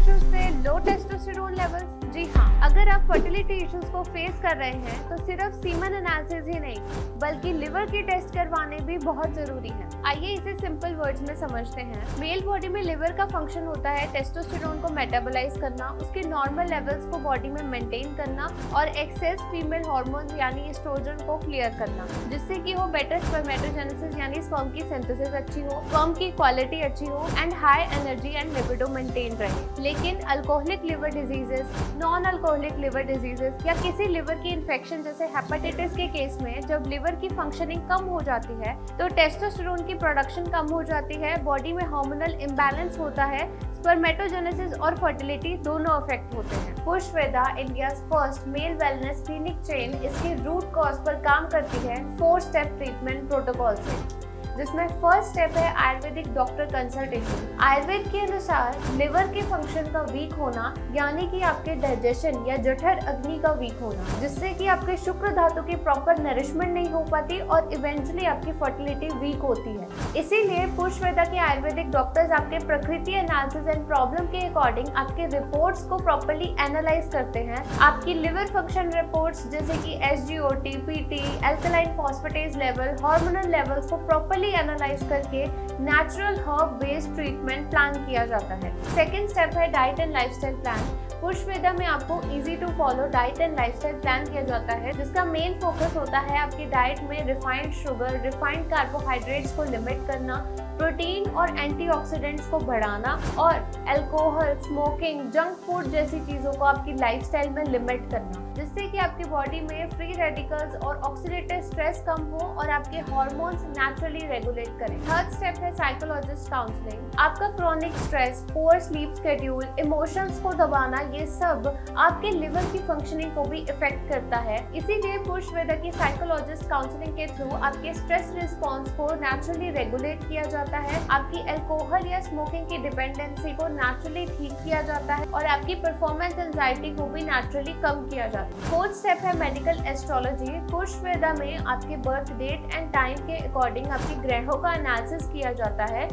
Issues से लो testosterone levels? जी हाँ, अगर आप फर्टिलिटी इश्यूज को फेस कर रहे हैं तो सिर्फ सीमन एनालिसिस ही नहीं बल्कि लिवर की टेस्ट करवाने भी बहुत जरूरी है। आइए इसे सिंपल वर्ड्स में समझते हैं। मेल बॉडी में लिवर का फंक्शन होता है टेस्टोस्टेरोन को मेटाबोलाइज करना, उसके नॉर्मल लेवल्स को बॉडी में मेंटेन करना और एक्सेस फीमेल हार्मोन यानी एस्ट्रोजन को क्लियर करना, जिससे कि हो बेटर स्पर्मेटोजेनेसिस यानी स्पर्म की सिंथेसिस अच्छी हो, स्पर्म की क्वालिटी अच्छी हो and high energy and libido maintain रहे। लेकिन alcoholic liver diseases, non alcoholic liver diseases या किसी लिवर की इन्फेक्शन जैसे हेपेटाइटिस के केस में जब लिवर की फंक्शनिंग कम हो जाती है तो टेस्टोस्टेरोन की प्रोडक्शन कम हो जाती है, बॉडी में हार्मोनल इम्बैलेंस होता है, स्पर्मेटोजेनेसिस और फर्टिलिटी दोनों अफेक्ट होते हैं। Pushpaveda, India first male wellness clinic chain, इसके रूट कॉज पर काम करती है 4 स्टेप ट्रीटमेंट प्रोटोकॉल से, जिसमें फर्स्ट स्टेप है आयुर्वेदिक डॉक्टर कंसल्टेशन। आयुर्वेद के अनुसार लिवर के फंक्शन का वीक होना यानी कि आपके डाइजेशन या जठर अग्नि का वीक होना, जिससे कि आपके शुक्र धातु की प्रॉपर नरिशमेंट नहीं हो पाती और इवेंचुअली आपकी फर्टिलिटी वीक होती है। इसीलिए पुष्पवेदा के आयुर्वेदिक डॉक्टर्स आपके प्रकृति एनालिसिस एंड प्रॉब्लम के अकॉर्डिंग आपके रिपोर्ट्स को प्रॉपर्ली एनालाइज करते हैं। आपकी लिवर फंक्शन रिपोर्ट्स जैसे कि SGOT, PT, alkaline phosphatase level, hormonal levels को प्रॉपर्ली एनालाइज करके natural herb based treatment plan किया जाता है। सेकेंड स्टेप है diet and lifestyle plan. Pushpveda में आपको easy to follow diet and lifestyle plan किया जाता है, जिसका मेन फोकस होता है आपकी डाइट में रिफाइंड शुगर, रिफाइंड कार्बोहाइड्रेट्स को लिमिट करना, प्रोटीन और एंटीऑक्सीडेंट्स को बढ़ाना और अल्कोहल, स्मोकिंग, जंक फूड जैसी चीज़ों को आपकी लाइफस्टाइल में लिमिट करना, जिससे कि आपकी बॉडी में फ्री रेडिकल्स और ऑक्सीडेटिव स्ट्रेस कम हो और आपके हार्मोन्स नेचुरली रेगुलेट करें। थर्ड स्टेप है साइकोलॉजिस्ट काउंसलिंग। आपका chronic stress, poor sleep schedule, emotions को दबाना, ये सब आपके लिवर की फंक्शनिंग को भी इफेक्ट करता है। इसीलिए पुष्पवेदा की साइकोलॉजिस्ट काउंसलिंग के थ्रू आपके स्ट्रेस रिस्पॉन्स को नेचुरली रेगुलेट किया जाता है, आपकी अल्कोहल या स्मोकिंग की डिपेंडेंसी को नेचुरली ठीक किया जाता है और आपकी परफॉर्मेंस एंजाइटी को भी नेचुरली कम किया जाता है। फोर्थ स्टेप है मेडिकल एस्ट्रोलॉजी। पुष्पवेदा में आपके बर्थ डेट एंड टाइम के अकॉर्डिंग आपकी ग्रहों का एनालिसिस किया जाता है,